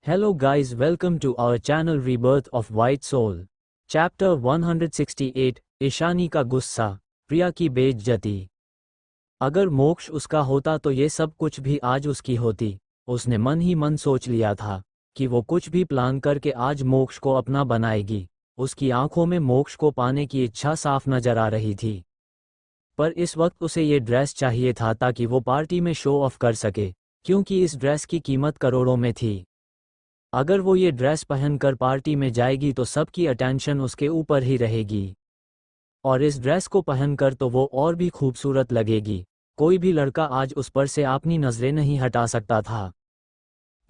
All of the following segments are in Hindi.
Hello guys, welcome to our channel Rebirth of White Soul. Chapter 168 Ishani का गुस्सा, प्रिया की बेइज्जती। अगर मोक्ष उसका होता तो ये सब कुछ भी आज उसकी होती। उसने मन ही मन सोच लिया था कि वो कुछ भी प्लान करके आज मोक्ष को अपना बनाएगी। उसकी आंखों में मोक्ष को पाने की इच्छा साफ नजर आ रही थी। पर इस वक्त उसे ये ड्रेस चाहिए था ताकि वो पार्टी में शो ऑफ कर सके, क्योंकि इस ड्रेस की कीमत करोड़ों में थी। अगर वो ये ड्रेस पहनकर पार्टी में जाएगी तो सबकी अटेंशन उसके ऊपर ही रहेगी, और इस ड्रेस को पहनकर तो वो और भी खूबसूरत लगेगी। कोई भी लड़का आज उस पर से अपनी नजरें नहीं हटा सकता था।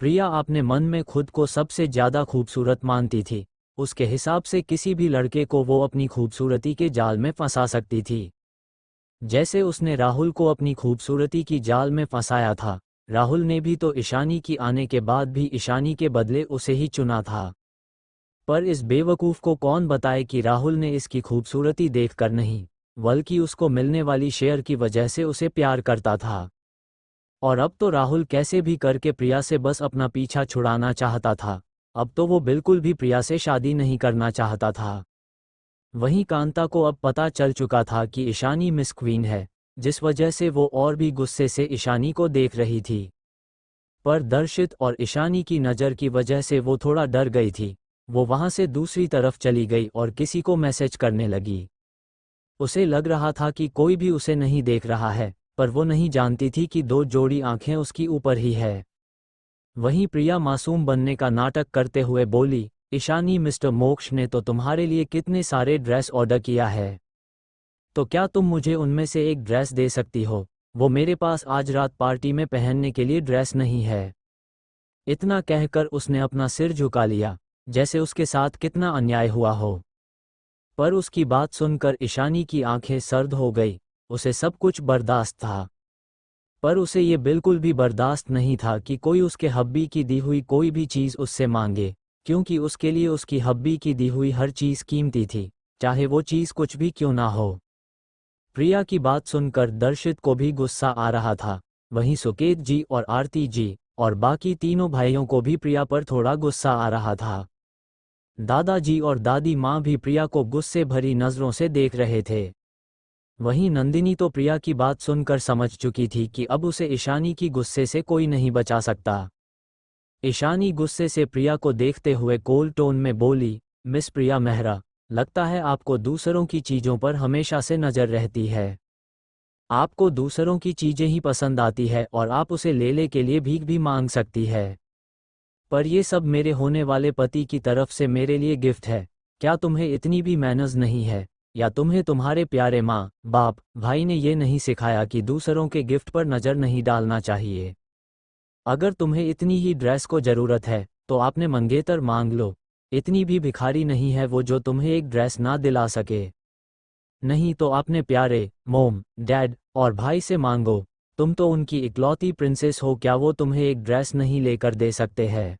प्रिया अपने मन में खुद को सबसे ज्यादा खूबसूरत मानती थी। उसके हिसाब से किसी भी लड़के को वो अपनी खूबसूरती के जाल में फंसा सकती थी। जैसे उसने राहुल को अपनी खूबसूरती की जाल में फंसाया था। राहुल ने भी तो ईशानी की आने के बाद भी ईशानी के बदले उसे ही चुना था। पर इस बेवकूफ़ को कौन बताए कि राहुल ने इसकी खूबसूरती देखकर नहीं, बल्कि उसको मिलने वाली शेयर की वजह से उसे प्यार करता था। और अब तो राहुल कैसे भी करके प्रिया से बस अपना पीछा छुड़ाना चाहता था। अब तो वो बिल्कुल भी प्रिया से शादी नहीं करना चाहता था। वहीं कांता को अब पता चल चुका था कि ईशानी मिस क्वीन है, जिस वजह से वो और भी गुस्से से ईशानी को देख रही थी। पर दर्शित और ईशानी की नज़र की वजह से वो थोड़ा डर गई थी। वो वहां से दूसरी तरफ चली गई और किसी को मैसेज करने लगी। उसे लग रहा था कि कोई भी उसे नहीं देख रहा है, पर वो नहीं जानती थी कि दो जोड़ी आंखें उसकी ऊपर ही है। वहीं प्रिया मासूम बनने का नाटक करते हुए बोली, ईशानी, मिस्टर मोक्ष ने तो तुम्हारे लिए कितने सारे ड्रेस ऑर्डर किया है, तो क्या तुम मुझे उनमें से एक ड्रेस दे सकती हो? वो मेरे पास आज रात पार्टी में पहनने के लिए ड्रेस नहीं है। इतना कहकर उसने अपना सिर झुका लिया, जैसे उसके साथ कितना अन्याय हुआ हो। पर उसकी बात सुनकर ईशानी की आंखें सर्द हो गई। उसे सब कुछ बर्दाश्त था, पर उसे ये बिल्कुल भी बर्दाश्त नहीं था कि कोई उसके हब्बी की दी हुई कोई भी चीज़ उससे मांगे, क्योंकि उसके लिए उसकी हब्बी की दी हुई हर चीज़ कीमती थी, चाहे वो चीज़ कुछ भी क्यों ना हो। प्रिया की बात सुनकर दर्शित को भी गुस्सा आ रहा था। वहीं सुकेत जी और आरती जी और बाकी तीनों भाइयों को भी प्रिया पर थोड़ा गुस्सा आ रहा था। दादाजी और दादी माँ भी प्रिया को गुस्से भरी नज़रों से देख रहे थे। वहीं नंदिनी तो प्रिया की बात सुनकर समझ चुकी थी कि अब उसे ईशानी की गुस्से से कोई नहीं बचा सकता। ईशानी गुस्से से प्रिया को देखते हुए कोल्ड टोन में बोली, मिस प्रिया मेहरा, लगता है आपको दूसरों की चीज़ों पर हमेशा से नज़र रहती है। आपको दूसरों की चीज़ें ही पसंद आती है और आप उसे लेने के लिए भीख भी मांग सकती है। पर ये सब मेरे होने वाले पति की तरफ से मेरे लिए गिफ्ट है। क्या तुम्हें इतनी भी मैनर्स नहीं है, या तुम्हें तुम्हारे प्यारे माँ बाप भाई ने ये नहीं सिखाया कि दूसरों के गिफ्ट पर नज़र नहीं डालना चाहिए? अगर तुम्हें इतनी ही ड्रेस को ज़रूरत है तो आपने मंगेतर मांग लो। इतनी भी भिखारी नहीं है वो जो तुम्हें एक ड्रेस ना दिला सके। नहीं तो आपने प्यारे मोम, डैड और भाई से मांगो। तुम तो उनकी इकलौती प्रिंसेस हो, क्या वो तुम्हें एक ड्रेस नहीं लेकर दे सकते हैं?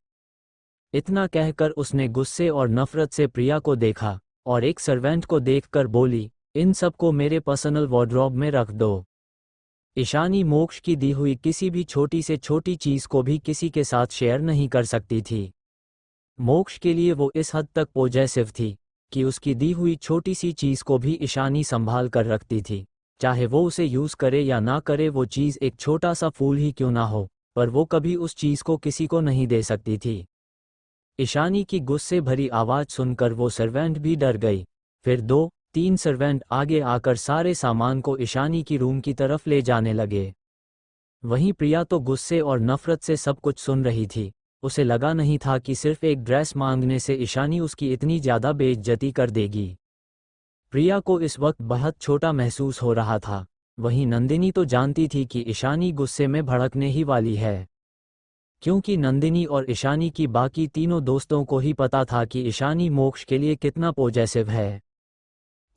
इतना कहकर उसने गुस्से और नफरत से प्रिया को देखा और एक सर्वेंट को देखकर बोली, इन सबको मेरे पर्सनल वार्डरोब में रख दो। ईशानी मोक्ष की दी हुई किसी भी छोटी से छोटी चीज़ को भी किसी के साथ शेयर नहीं कर सकती थी। मोक्ष के लिए वो इस हद तक पॉजेसिव थी कि उसकी दी हुई छोटी सी चीज़ को भी ईशानी संभाल कर रखती थी। चाहे वो उसे यूज़ करे या ना करे, वो चीज़ एक छोटा सा फूल ही क्यों ना हो, पर वो कभी उस चीज़ को किसी को नहीं दे सकती थी। ईशानी की गुस्से भरी आवाज़ सुनकर वो सर्वेंट भी डर गई। फिर 2-3 सर्वेंट आगे आकर सारे सामान को ईशानी की रूम की तरफ ले जाने लगे। वहीं प्रिया तो गुस्से और नफरत से सब कुछ सुन रही थी। उसे लगा नहीं था कि सिर्फ एक ड्रेस मांगने से ईशानी उसकी इतनी ज़्यादा बेइज्जती कर देगी। प्रिया को इस वक्त बहुत छोटा महसूस हो रहा था। वहीं नंदिनी तो जानती थी कि ईशानी गुस्से में भड़कने ही वाली है, क्योंकि नंदिनी और ईशानी की बाकी तीनों दोस्तों को ही पता था कि ईशानी मोक्ष के लिए कितना पॉजेसिव है।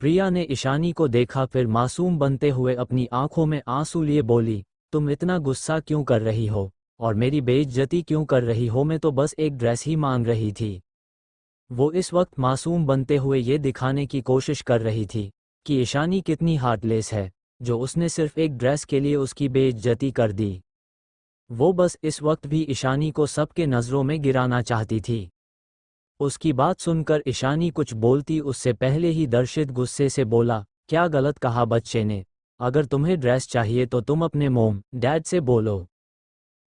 प्रिया ने ईशानी को देखा, फिर मासूम बनते हुए अपनी आंखों में आंसू लिए बोली, तुम इतना गुस्सा क्यों कर रही हो और मेरी बेइज्जती क्यों कर रही हो? मैं तो बस एक ड्रेस ही मांग रही थी। वो इस वक्त मासूम बनते हुए ये दिखाने की कोशिश कर रही थी कि ईशानी कितनी हार्टलेस है, जो उसने सिर्फ एक ड्रेस के लिए उसकी बेइज्जती कर दी। वो बस इस वक्त भी ईशानी को सबके नज़रों में गिराना चाहती थी। उसकी बात सुनकर ईशानी कुछ बोलती उससे पहले ही दर्शित गुस्से से बोला, क्या गलत कहा बच्चे ने? अगर तुम्हें ड्रेस चाहिए तो तुम अपने मोम डैड से बोलो।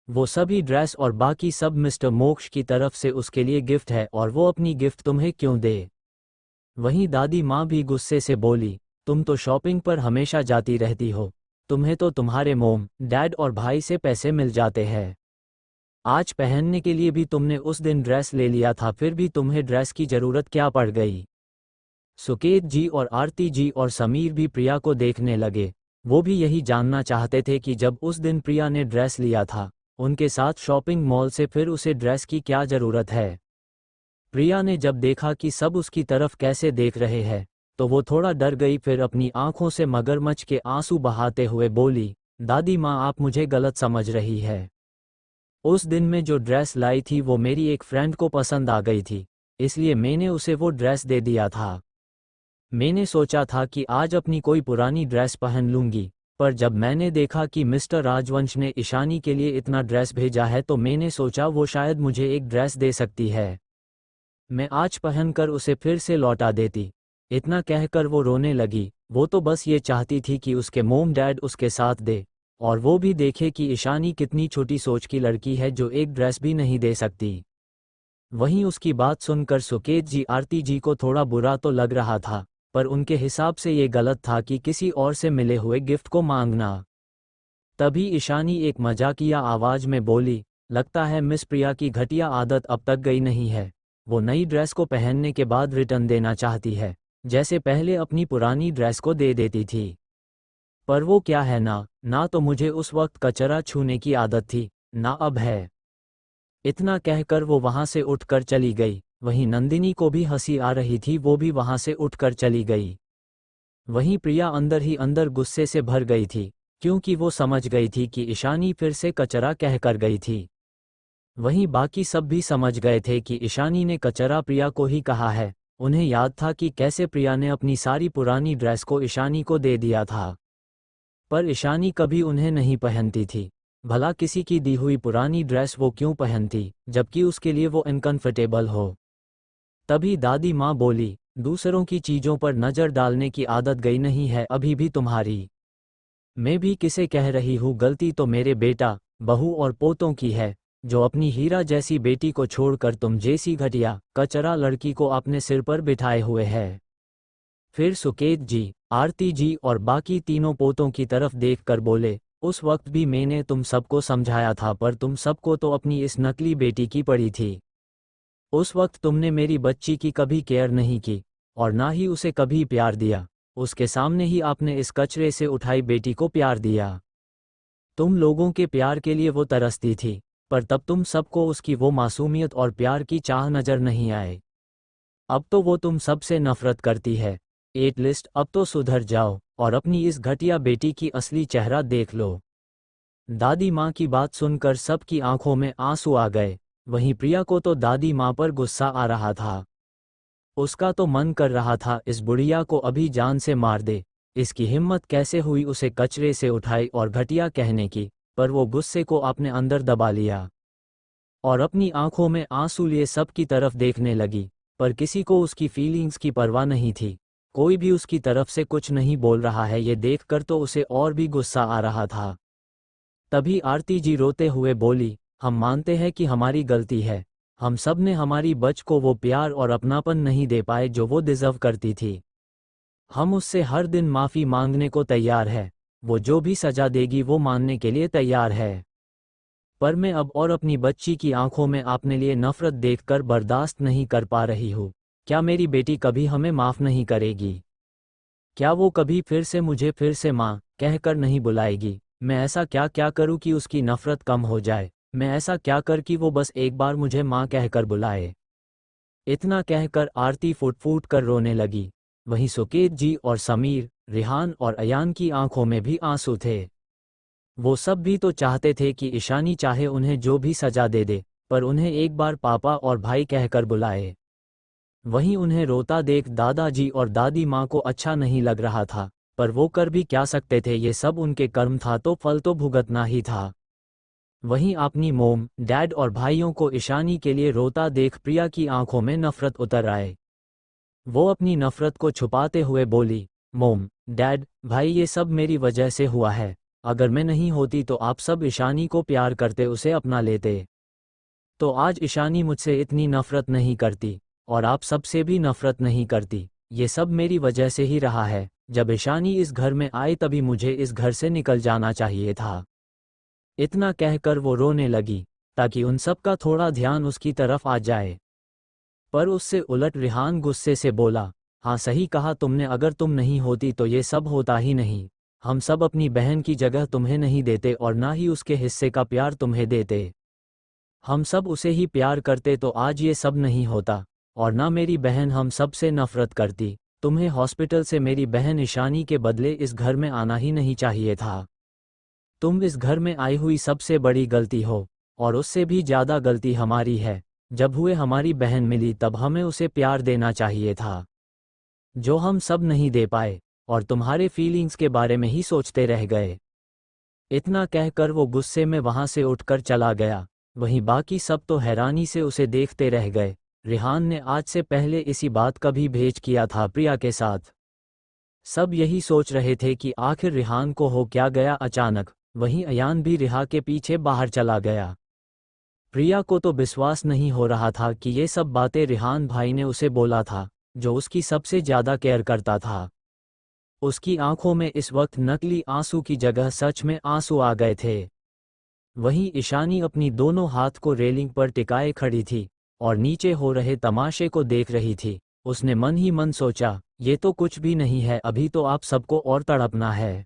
वो सभी ड्रेस और बाकी सब मिस्टर मोक्ष की तरफ से उसके लिए गिफ्ट है और वो अपनी गिफ्ट तुम्हें क्यों दे? वहीं दादी माँ भी गुस्से से बोली, तुम तो शॉपिंग पर हमेशा जाती रहती हो, तुम्हें तो तुम्हारे मोम डैड और भाई से पैसे मिल जाते हैं। आज पहनने के लिए भी तुमने उस दिन ड्रेस ले लिया था, फिर भी तुम्हें ड्रेस की ज़रूरत क्या पड़ गई? सुकेत जी और आरती जी और समीर भी प्रिया को देखने लगे। वो भी यही जानना चाहते थे कि जब उस दिन प्रिया ने ड्रेस लिया था उनके साथ शॉपिंग मॉल से, फिर उसे ड्रेस की क्या ज़रूरत है? प्रिया ने जब देखा कि सब उसकी तरफ कैसे देख रहे हैं तो वो थोड़ा डर गई। फिर अपनी आंखों से मगरमच्छ के आंसू बहाते हुए बोली, दादी माँ आप मुझे गलत समझ रही है। उस दिन मैं जो ड्रेस लाई थी वो मेरी एक फ्रेंड को पसंद आ गई थी, इसलिए मैंने उसे वो ड्रेस दे दिया था। मैंने सोचा था कि आज अपनी कोई पुरानी ड्रेस पहन लूंगी, पर जब मैंने देखा कि मिस्टर राजवंश ने ईशानी के लिए इतना ड्रेस भेजा है तो मैंने सोचा वो शायद मुझे एक ड्रेस दे सकती है। मैं आज पहनकर उसे फिर से लौटा देती। इतना कहकर वो रोने लगी। वो तो बस ये चाहती थी कि उसके मोम डैड उसके साथ दे और वो भी देखे कि ईशानी कितनी छोटी सोच की लड़की है जो एक ड्रेस भी नहीं दे सकती। वहीं उसकी बात सुनकर सुकेत जी आरती जी को थोड़ा बुरा तो लग रहा था, पर उनके हिसाब से ये गलत था कि किसी और से मिले हुए गिफ्ट को मांगना। तभी ईशानी एक मजाकिया आवाज में बोली, लगता है मिस प्रिया की घटिया आदत अब तक गई नहीं है। वो नई ड्रेस को पहनने के बाद रिटर्न देना चाहती है, जैसे पहले अपनी पुरानी ड्रेस को दे देती थी। पर वो क्या है ना तो मुझे उस वक्त कचरा छूने की आदत थी, ना अब है। इतना कहकर वो वहां से उठकर चली गई। वहीं नंदिनी को भी हंसी आ रही थी, वो भी वहां से उठकर चली गई। वहीं प्रिया अंदर ही अंदर गुस्से से भर गई थी, क्योंकि वो समझ गई थी कि ईशानी फिर से कचरा कहकर गई थी। वहीं बाकी सब भी समझ गए थे कि ईशानी ने कचरा प्रिया को ही कहा है। उन्हें याद था कि कैसे प्रिया ने अपनी सारी पुरानी ड्रेस को ईशानी को दे दिया था, पर ईशानी कभी उन्हें नहीं पहनती थी। भला किसी की दी हुई पुरानी ड्रेस वो क्यों पहनती, जबकि उसके लिए वो अनकंफर्टेबल हो? तभी दादी माँ बोली, दूसरों की चीज़ों पर नज़र डालने की आदत गई नहीं है अभी भी तुम्हारी। मैं भी किसे कह रही हूँ, गलती तो मेरे बेटा, बहू और पोतों की है, जो अपनी हीरा जैसी बेटी को छोड़कर तुम जैसी घटिया कचरा लड़की को अपने सिर पर बिठाए हुए है। फिर सुकेत जी, आरती जी और बाकी तीनों पोतों की तरफ देखकर बोले, उस वक्त भी मैंने तुम सबको समझाया था, पर तुम सबको तो अपनी इस नकली बेटी की पड़ी थी। उस वक्त तुमने मेरी बच्ची की कभी केयर नहीं की और ना ही उसे कभी प्यार दिया। उसके सामने ही आपने इस कचरे से उठाई बेटी को प्यार दिया। तुम लोगों के प्यार के लिए वो तरसती थी, पर तब तुम सबको उसकी वो मासूमियत और प्यार की चाह नजर नहीं आए। अब तो वो तुम सबसे नफरत करती है। एट लिस्ट अब तो सुधर जाओ और अपनी इस घटिया बेटी की असली चेहरा देख लो। दादी माँ की बात सुनकर सबकी आंखों में आंसू आ गए। वहीं प्रिया को तो दादी माँ पर गुस्सा आ रहा था। उसका तो मन कर रहा था इस बुढ़िया को अभी जान से मार दे। इसकी हिम्मत कैसे हुई उसे कचरे से उठाई और घटिया कहने की, पर वो गुस्से को अपने अंदर दबा लिया और अपनी आंखों में आंसू लिए सबकी तरफ देखने लगी। पर किसी को उसकी फीलिंग्स की परवाह नहीं थी। कोई भी उसकी तरफ से कुछ नहीं बोल रहा है, ये देखकर तो उसे और भी गुस्सा आ रहा था। तभी आरती जी रोते हुए बोली, हम मानते हैं कि हमारी गलती है। हम सब ने हमारी बच को वो प्यार और अपनापन नहीं दे पाए जो वो डिजर्व करती थी। हम उससे हर दिन माफ़ी मांगने को तैयार है। वो जो भी सजा देगी वो मानने के लिए तैयार है। पर मैं अब और अपनी बच्ची की आंखों में आपने लिए नफरत देखकर बर्दाश्त नहीं कर पा रही हूँ। क्या मेरी बेटी कभी हमें माफ़ नहीं करेगी? क्या वो कभी फिर से मुझे फिर से माँ कहकर नहीं बुलाएगी? मैं ऐसा क्या क्या करूँ कि उसकी नफरत कम हो जाए? मैं ऐसा क्या कर कि वो बस एक बार मुझे माँ कहकर बुलाए? इतना कहकर आरती फूट फूट कर रोने लगी। वहीं सुकेत जी और समीर, रिहान और अयान की आंखों में भी आंसू थे। वो सब भी तो चाहते थे कि ईशानी चाहे उन्हें जो भी सजा दे दे, पर उन्हें एक बार पापा और भाई कहकर बुलाए। वहीं उन्हें रोता देख दादाजी और दादी माँ को अच्छा नहीं लग रहा था, पर वो कर भी क्या सकते थे, ये सब उनके कर्म था तो फल तो भुगतना ही था। वहीं अपनी मोम, डैड और भाइयों को ईशानी के लिए रोता देख प्रिया की आंखों में नफरत उतर आए। वो अपनी नफरत को छुपाते हुए बोली, मोम, डैड, भाई, ये सब मेरी वजह से हुआ है। अगर मैं नहीं होती तो आप सब ईशानी को प्यार करते, उसे अपना लेते, तो आज ईशानी मुझसे इतनी नफरत नहीं करती और आप सबसे भी नफरत नहीं करती। ये सब मेरी वजह से ही रहा है। जब ईशानी इस घर में आई तभी मुझे इस घर से निकल जाना चाहिए था। इतना कहकर वो रोने लगी ताकि उन सब का थोड़ा ध्यान उसकी तरफ आ जाए। पर उससे उलट रिहान गुस्से से बोला, हाँ सही कहा तुमने, अगर तुम नहीं होती तो ये सब होता ही नहीं। हम सब अपनी बहन की जगह तुम्हें नहीं देते और ना ही उसके हिस्से का प्यार तुम्हें देते। हम सब उसे ही प्यार करते तो आज ये सब नहीं होता। और ना मेरी बहन हम सब से नफरत करती। तुम्हें हॉस्पिटल से मेरी बहन ईशानी के बदले इस घर में आना ही नहीं चाहिए था। तुम इस घर में आई हुई सबसे बड़ी गलती हो और उससे भी ज़्यादा गलती हमारी है। जब हुए हमारी बहन मिली तब हमें उसे प्यार देना चाहिए था, जो हम सब नहीं दे पाए और तुम्हारे फीलिंग्स के बारे में ही सोचते रह गए। इतना कहकर वो गुस्से में वहां से उठकर चला गया। वहीं बाकी सब तो हैरानी से उसे देखते रह गए। रिहान ने आज से पहले इसी बात का भी भेद किया था प्रिया के साथ। सब यही सोच रहे थे कि आखिर रिहान को हो क्या गया अचानक। वहीं अयान भी रिहा के पीछे बाहर चला गया। प्रिया को तो विश्वास नहीं हो रहा था कि ये सब बातें रिहान भाई ने उसे बोला था, जो उसकी सबसे ज्यादा केयर करता था। उसकी आंखों में इस वक्त नकली आंसू की जगह सच में आंसू आ गए थे। वहीं ईशानी अपनी दोनों हाथ को रेलिंग पर टिकाए खड़ी थी और नीचे हो रहे तमाशे को देख रही थी। उसने मन ही मन सोचा, ये तो कुछ भी नहीं है, अभी तो आप सबको और तड़पना है।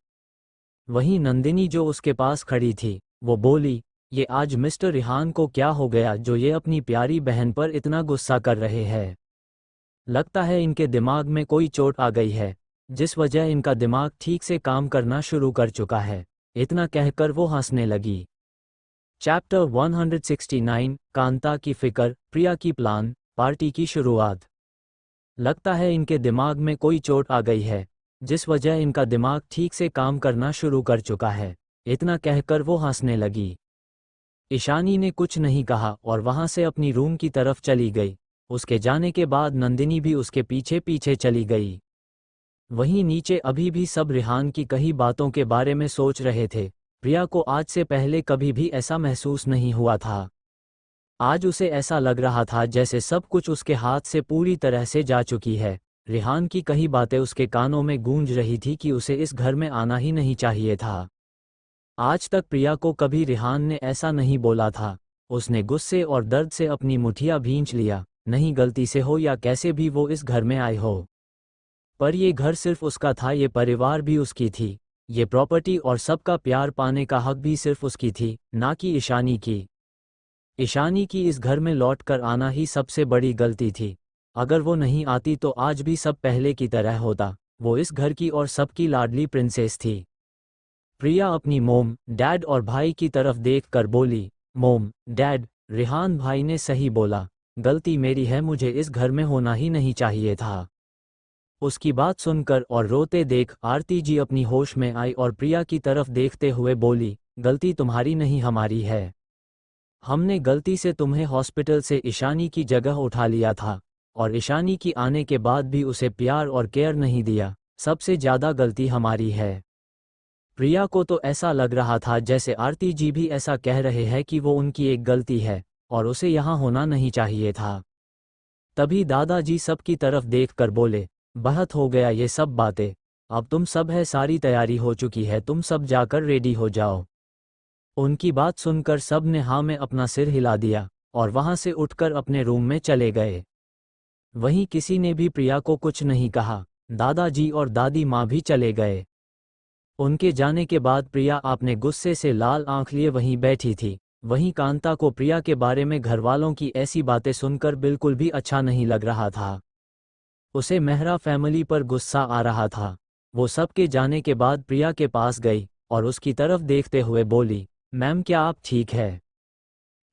वहीं नंदिनी जो उसके पास खड़ी थी, वो बोली, ये आज मिस्टर रिहान को क्या हो गया जो ये अपनी प्यारी बहन पर इतना गुस्सा कर रहे हैं। लगता है इनके दिमाग में कोई चोट आ गई है, जिस वजह इनका दिमाग ठीक से काम करना शुरू कर चुका है। इतना कहकर वो हंसने लगी। चैप्टर 169, कांता की फिक्र, प्रिया की प्लान, पार्टी की शुरुआत। लगता है इनके दिमाग में कोई चोट आ गई है, जिस वजह इनका दिमाग ठीक से काम करना शुरू कर चुका है। इतना कहकर वो हंसने लगी। ईशानी ने कुछ नहीं कहा और वहां से अपनी रूम की तरफ चली गई। उसके जाने के बाद नंदिनी भी उसके पीछे पीछे चली गई। वहीं नीचे अभी भी सब रिहान की कही बातों के बारे में सोच रहे थे। प्रिया को आज से पहले कभी भी ऐसा महसूस नहीं हुआ था। आज उसे ऐसा लग रहा था जैसे सब कुछ उसके हाथ से पूरी तरह से जा चुकी है। रिहान की कही बातें उसके कानों में गूंज रही थी कि उसे इस घर में आना ही नहीं चाहिए था। आज तक प्रिया को कभी रिहान ने ऐसा नहीं बोला था। उसने गुस्से और दर्द से अपनी मुठिया भींच लिया, नहीं गलती से हो या कैसे भी वो इस घर में आए हो। पर ये घर सिर्फ उसका था, ये परिवार भी उसकी थी, ये प्रॉपर्टी और सबका प्यार पाने का हक भी सिर्फ उसकी थी, ना कि ईशानी की। ईशानी की इस घर में लौट कर आना ही सबसे बड़ी गलती थी। अगर वो नहीं आती तो आज भी सब पहले की तरह होता। वो इस घर की और सबकी लाडली प्रिंसेस थी। प्रिया अपनी मोम, डैड और भाई की तरफ देख कर बोली, मोम, डैड, रिहान भाई ने सही बोला, गलती मेरी है, मुझे इस घर में होना ही नहीं चाहिए था। उसकी बात सुनकर और रोते देख आरती जी अपनी होश में आई और प्रिया की तरफ देखते हुए बोली, गलती तुम्हारी नहीं हमारी है। हमने गलती से तुम्हें हॉस्पिटल से ईशानी की जगह उठा लिया था और ईशानी की आने के बाद भी उसे प्यार और केयर नहीं दिया। सबसे ज़्यादा गलती हमारी है। प्रिया को तो ऐसा लग रहा था जैसे आरती जी भी ऐसा कह रहे हैं कि वो उनकी एक गलती है और उसे यहाँ होना नहीं चाहिए था। तभी दादाजी सबकी तरफ देखकर बोले, बहुत हो गया ये सब बातें, अब तुम सब है, सारी तैयारी हो चुकी है, तुम सब जाकर रेडी हो जाओ। उनकी बात सुनकर सब ने हाँ में अपना सिर हिला दिया और वहां से उठकर अपने रूम में चले गए। वहीं किसी ने भी प्रिया को कुछ नहीं कहा। दादाजी और दादी माँ भी चले गए। उनके जाने के बाद प्रिया अपने गुस्से से लाल आंख लिए वहीं बैठी थी। वहीं कांता को प्रिया के बारे में घरवालों की ऐसी बातें सुनकर बिल्कुल भी अच्छा नहीं लग रहा था। उसे मेहरा फैमिली पर गुस्सा आ रहा था। वो सबके जाने के बाद प्रिया के पास गई और उसकी तरफ देखते हुए बोली, मैम क्या आप ठीक है?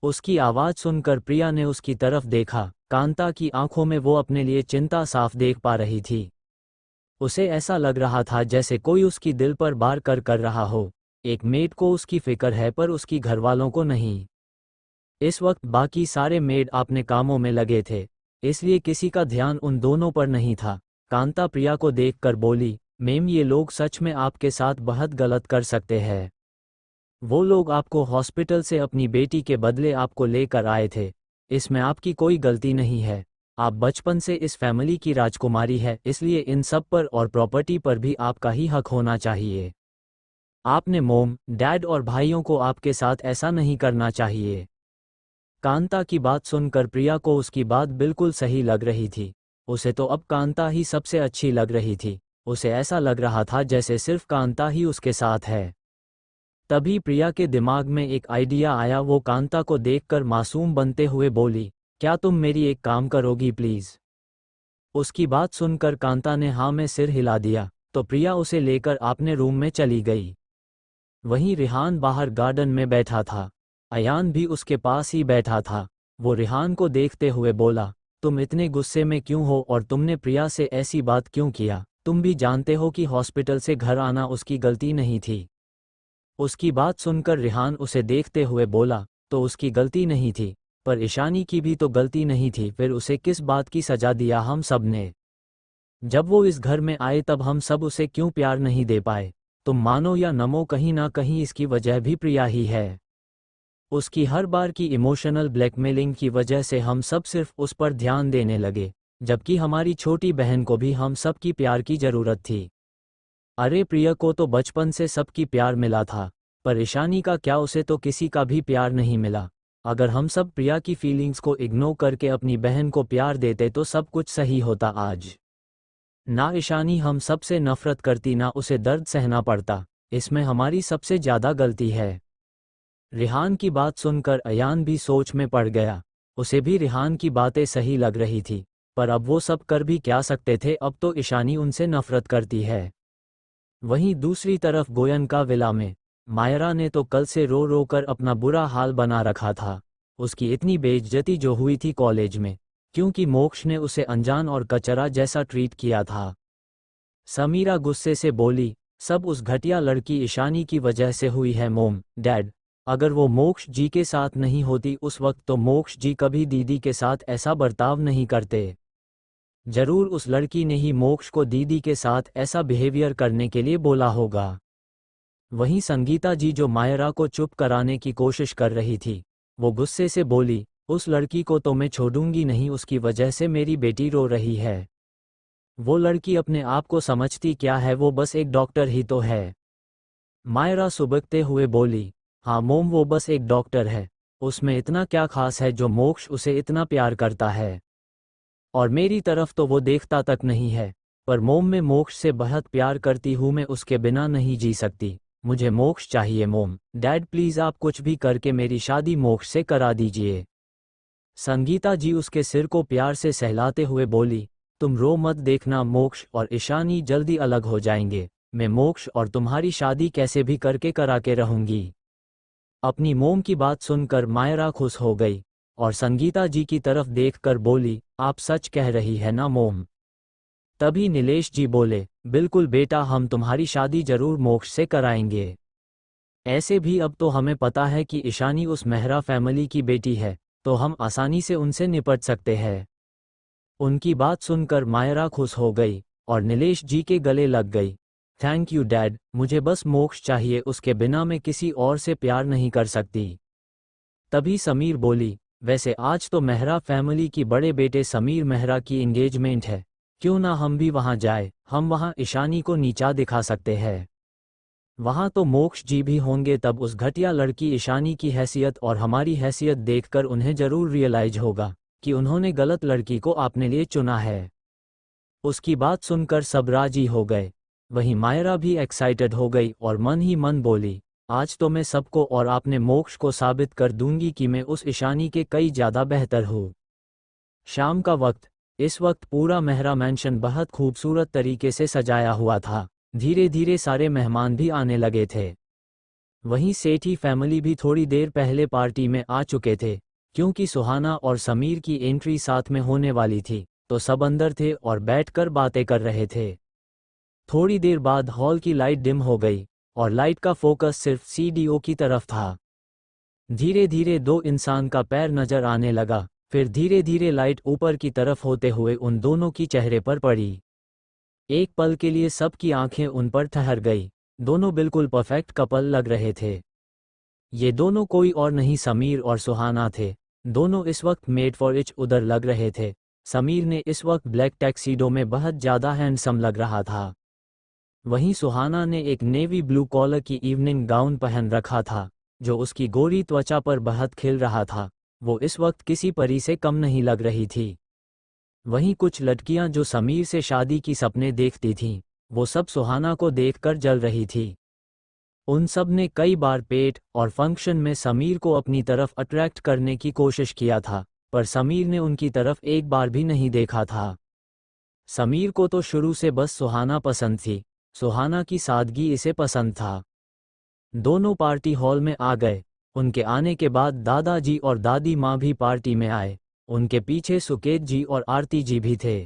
उसकी आवाज़ सुनकर प्रिया ने उसकी तरफ देखा। कांता की आंखों में वो अपने लिए चिंता साफ देख पा रही थी। उसे ऐसा लग रहा था जैसे कोई उसकी दिल पर बार कर रहा हो। एक मेड को उसकी फिक्र है पर उसकी घरवालों को नहीं। इस वक्त बाकी सारे मेड अपने कामों में लगे थे, इसलिए किसी का ध्यान उन दोनों पर नहीं था। कांता प्रिया को देखकर बोली, मैम ये लोग सच में आपके साथ बहुत गलत कर सकते हैं। वो लोग आपको हॉस्पिटल से अपनी बेटी के बदले आपको लेकर आए थे, इसमें आपकी कोई गलती नहीं है। आप बचपन से इस फैमिली की राजकुमारी है, इसलिए इन सब पर और प्रॉपर्टी पर भी आपका ही हक होना चाहिए। आपने मोम, डैड और भाइयों को आपके साथ ऐसा नहीं करना चाहिए। कांता की बात सुनकर प्रिया को उसकी बात बिल्कुल सही लग रही थी। उसे तो अब कांता ही सबसे अच्छी लग रही थी। उसे ऐसा लग रहा था जैसे सिर्फ कांता ही उसके साथ है। तभी प्रिया के दिमाग में एक आइडिया आया। वो कांता को देखकर मासूम बनते हुए बोली, क्या तुम मेरी एक काम करोगी प्लीज? उसकी बात सुनकर कांता ने हाँ में सिर हिला दिया, तो प्रिया उसे लेकर अपने रूम में चली गई। वहीं रिहान बाहर गार्डन में बैठा था। अयान भी उसके पास ही बैठा था। वो रिहान को देखते हुए बोला, तुम इतने गुस्से में क्यों हो और तुमने प्रिया से ऐसी बात क्यों किया? तुम भी जानते हो कि हॉस्पिटल से घर आना उसकी गलती नहीं थी। उसकी बात सुनकर रिहान उसे देखते हुए बोला, तो उसकी गलती नहीं थी, पर ईशानी की भी तो गलती नहीं थी, फिर उसे किस बात की सजा दिया हम सब ने? जब वो इस घर में आए तब हम सब उसे क्यों प्यार नहीं दे पाए? तुम मानो या नमो, कहीं ना कहीं इसकी वजह भी प्रिया ही है। उसकी हर बार की इमोशनल ब्लैकमेलिंग की वजह से हम सब सिर्फ उस पर ध्यान देने लगे, जबकि हमारी छोटी बहन को भी हम सब की प्यार की जरूरत थी। अरे प्रिया को तो बचपन से सबकी प्यार मिला था, पर ईशानी का क्या? उसे तो किसी का भी प्यार नहीं मिला। अगर हम सब प्रिया की फीलिंग्स को इग्नोर करके अपनी बहन को प्यार देते तो सब कुछ सही होता आज। ना ईशानी हम सब से नफरत करती, ना उसे दर्द सहना पड़ता। इसमें हमारी सबसे ज़्यादा गलती है। रिहान की बात सुनकर अयान भी सोच में पड़ गया। उसे भी रिहान की बातें सही लग रही थी, पर अब वो सब कर भी क्या सकते थे? अब तो ईशानी उनसे नफरत करती है। वहीं दूसरी तरफ गोयनका विला में मायरा ने तो कल से रो रो कर अपना बुरा हाल बना रखा था। उसकी इतनी बेइज्जती जो हुई थी कॉलेज में, क्योंकि मोक्ष ने उसे अनजान और कचरा जैसा ट्रीट किया था। समीरा गुस्से से बोली, सब उस घटिया लड़की ईशानी की वजह से हुई है मोम, डैड। अगर वो मोक्ष जी के साथ नहीं होती उस वक्त तो मोक्ष जी कभी दीदी के साथ ऐसा बर्ताव नहीं करते। जरूर उस लड़की ने ही मोक्ष को दीदी के साथ ऐसा बिहेवियर करने के लिए बोला होगा। वहीं संगीता जी जो मायरा को चुप कराने की कोशिश कर रही थी, वो गुस्से से बोली, उस लड़की को तो मैं छोड़ूंगी नहीं, उसकी वजह से मेरी बेटी रो रही है। वो लड़की अपने आप को समझती क्या है? वो बस एक डॉक्टर ही तो है। मायरा सुबकते हुए बोली, हाँ मोम, वो बस एक डॉक्टर है। उसमें इतना क्या खास है जो मोक्ष उसे इतना प्यार करता है? और मेरी तरफ तो वो देखता तक नहीं है। पर मोम, मैं मोक्ष से बहुत प्यार करती हूँ, मैं उसके बिना नहीं जी सकती। मुझे मोक्ष चाहिए मोम। डैड प्लीज आप कुछ भी करके मेरी शादी मोक्ष से करा दीजिए। संगीता जी उसके सिर को प्यार से सहलाते हुए बोली, तुम रो मत, देखना मोक्ष और ईशानी जल्दी अलग हो जाएंगे। मैं मोक्ष और तुम्हारी शादी कैसे भी करके करा के रहूंगी। अपनी मोम की बात सुनकर मायरा खुश हो गई और संगीता जी की तरफ देखकर बोली, आप सच कह रही है ना मोम? तभी नीलेश जी बोले, बिल्कुल बेटा, हम तुम्हारी शादी जरूर मोक्ष से कराएंगे। ऐसे भी अब तो हमें पता है कि ईशानी उस मेहरा फैमिली की बेटी है, तो हम आसानी से उनसे निपट सकते हैं। उनकी बात सुनकर मायरा खुश हो गई और नीलेश जी के गले लग गई। थैंक यू डैड, मुझे बस मोक्ष चाहिए, उसके बिना मैं किसी और से प्यार नहीं कर सकती। तभी समीर बोली, वैसे आज तो मेहरा फैमिली की बड़े बेटे समीर मेहरा की एंगेजमेंट है, क्यों ना हम भी वहां जाए? हम वहां ईशानी को नीचा दिखा सकते हैं। वहां तो मोक्ष जी भी होंगे, तब उस घटिया लड़की ईशानी की हैसियत और हमारी हैसियत देखकर उन्हें जरूर रियलाइज होगा कि उन्होंने गलत लड़की को अपने लिए चुना है। उसकी बात सुनकर सब राजी हो गए। वहीं मायरा भी एक्साइटेड हो गई और मन ही मन बोली, आज तो मैं सबको और आपने मोक्ष को साबित कर दूंगी कि मैं उस ईशानी के कई ज़्यादा बेहतर हूँ। शाम का वक्त, इस वक्त पूरा मेहरा मैंशन बहुत खूबसूरत तरीके से सजाया हुआ था। धीरे धीरे सारे मेहमान भी आने लगे थे। वहीं सेठी फैमिली भी थोड़ी देर पहले पार्टी में आ चुके थे, क्योंकि सुहाना और समीर की एंट्री साथ में होने वाली थी, तो सब अंदर थे और बैठकर बातें कर रहे थे। थोड़ी देर बाद हॉल की लाइट डिम हो गई और लाइट का फोकस सिर्फ सीडीओ की तरफ था। धीरे धीरे दो इंसान का पैर नजर आने लगा, फिर धीरे धीरे लाइट ऊपर की तरफ होते हुए उन दोनों की चेहरे पर पड़ी। एक पल के लिए सबकी आंखें उन पर ठहर गई। दोनों बिल्कुल परफेक्ट कपल लग रहे थे। ये दोनों कोई और नहीं समीर और सुहाना थे। दोनों इस वक्त मेड फॉर इच अदर लग रहे थे। समीर ने इस वक्त ब्लैक टैक्सीडो में बहुत ज़्यादा हैंडसम लग रहा था। वहीं सुहाना ने एक नेवी ब्लू कॉलर की इवनिंग गाउन पहन रखा था, जो उसकी गोरी त्वचा पर बहुत खिल रहा था। वो इस वक्त किसी परी से कम नहीं लग रही थी। वहीं कुछ लड़कियां जो समीर से शादी की सपने देखती थीं, वो सब सुहाना को देखकर जल रही थी। उन सब ने कई बार पेट और फंक्शन में समीर को अपनी तरफ अट्रैक्ट करने की कोशिश किया था, पर समीर ने उनकी तरफ एक बार भी नहीं देखा था। समीर को तो शुरू से बस सुहाना पसंद थी। सुहाना की सादगी इसे पसंद था। दोनों पार्टी हॉल में आ गए। उनके आने के बाद दादाजी और दादी माँ भी पार्टी में आए। उनके पीछे सुकेत जी और आरती जी भी थे।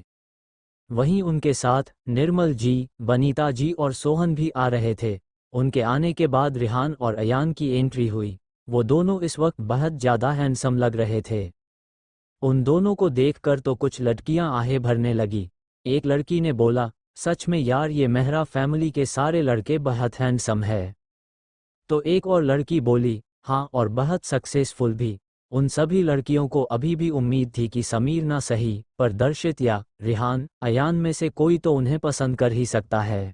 वहीं उनके साथ निर्मल जी, बनीता जी और सोहन भी आ रहे थे। उनके आने के बाद रिहान और अयान की एंट्री हुई। वो दोनों इस वक्त बहुत ज़्यादा हैंडसम लग रहे थे। उन दोनों को देखकर तो कुछ लड़कियां आहें भरने लगी। एक लड़की ने बोला, सच में यार ये मेहरा फैमिली के सारे लड़के बहुत हैंडसम है। तो एक और लड़की बोली, हाँ और बहुत सक्सेसफुल भी। उन सभी लड़कियों को अभी भी उम्मीद थी कि समीर ना सही पर दर्शित या रिहान, अयान में से कोई तो उन्हें पसंद कर ही सकता है।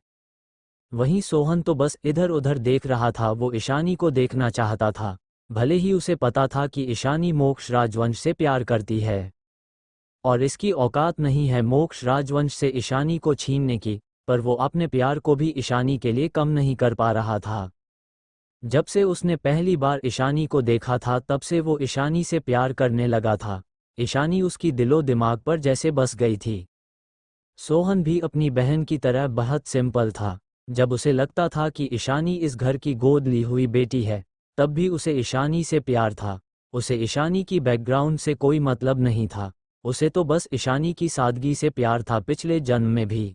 वहीं सोहन तो बस इधर उधर देख रहा था। वो ईशानी को देखना चाहता था, भले ही उसे पता था कि ईशानी मोक्ष राजवंश से प्यार करती है और इसकी औकात नहीं है मोक्ष राजवंश से ईशानी को छीनने की, पर वो अपने प्यार को भी ईशानी के लिए कम नहीं कर पा रहा था। जब से उसने पहली बार ईशानी को देखा था तब से वो ईशानी से प्यार करने लगा था। ईशानी उसकी दिलो दिमाग पर जैसे बस गई थी। सोहन भी अपनी बहन की तरह बहुत सिंपल था। जब उसे लगता था कि ईशानी इस घर की गोद ली हुई बेटी है, तब भी उसे ईशानी से प्यार था। उसे ईशानी की बैकग्राउंड से कोई मतलब नहीं था। उसे तो बस ईशानी की सादगी से प्यार था, पिछले जन्म में भी।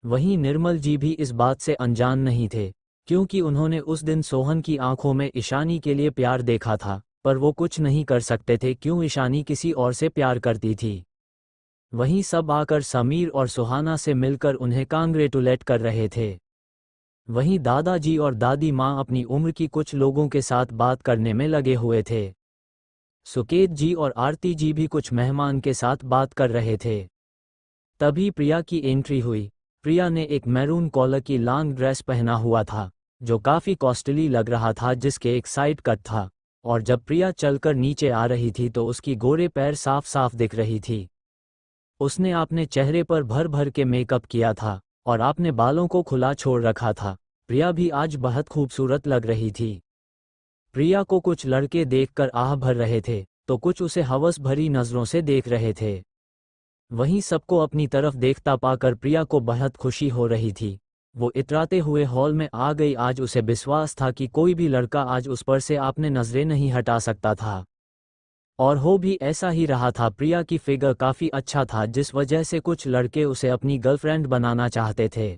वहीं निर्मल जी भी इस बात से अनजान नहीं थे, क्योंकि उन्होंने उस दिन सोहन की आंखों में ईशानी के लिए प्यार देखा था, पर वो कुछ नहीं कर सकते थे क्यों ईशानी किसी और से प्यार करती थी। वहीं सब आकर समीर और सुहाना से मिलकर उन्हें कांग्रेचुलेट कर रहे थे। वहीं दादाजी और दादी माँ अपनी उम्र की कुछ लोगों के साथ बात करने में लगे हुए थे। सुकेत जी और आरती जी भी कुछ मेहमान के साथ बात कर रहे थे। तभी प्रिया की एंट्री हुई। प्रिया ने एक मैरून कॉलर की लॉन्ग ड्रेस पहना हुआ था, जो काफ़ी कॉस्टली लग रहा था, जिसके एक साइड कट था। और जब प्रिया चलकर नीचे आ रही थी तो उसकी गोरे पैर साफ साफ दिख रही थी। उसने अपने चेहरे पर भर भर के मेकअप किया था और अपने बालों को खुला छोड़ रखा था। प्रिया भी आज बहुत खूबसूरत लग रही थी। प्रिया को कुछ लड़के देखकर आह भर रहे थे, तो कुछ उसे हवस भरी नज़रों से देख रहे थे। वहीं सबको अपनी तरफ देखता पाकर प्रिया को बहुत खुशी हो रही थी। वो इतराते हुए हॉल में आ गई। आज उसे विश्वास था कि कोई भी लड़का आज उस पर से अपने नज़रें नहीं हटा सकता था, और हो भी ऐसा ही रहा था। प्रिया की फिगर काफ़ी अच्छा था, जिस वजह से कुछ लड़के उसे अपनी गर्लफ्रेंड बनाना चाहते थे।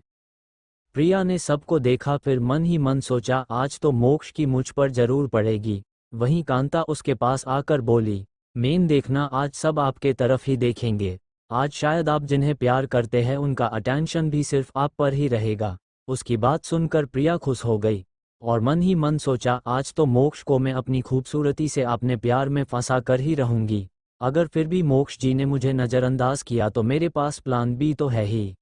प्रिया ने सबको देखा, फिर मन ही मन सोचा, आज तो मोक्ष की मुझ पर जरूर पड़ेगी। वहीं कांता उसके पास आकर बोली, मेन देखना, आज सब आपके तरफ ही देखेंगे। आज शायद आप जिन्हें प्यार करते हैं उनका अटेंशन भी सिर्फ आप पर ही रहेगा। उसकी बात सुनकर प्रिया खुश हो गई और मन ही मन सोचा, आज तो मोक्ष को मैं अपनी खूबसूरती से अपने प्यार में फंसा कर ही रहूंगी। अगर फिर भी मोक्ष जी ने मुझे नज़रअंदाज किया तो मेरे पास प्लान बी तो है ही।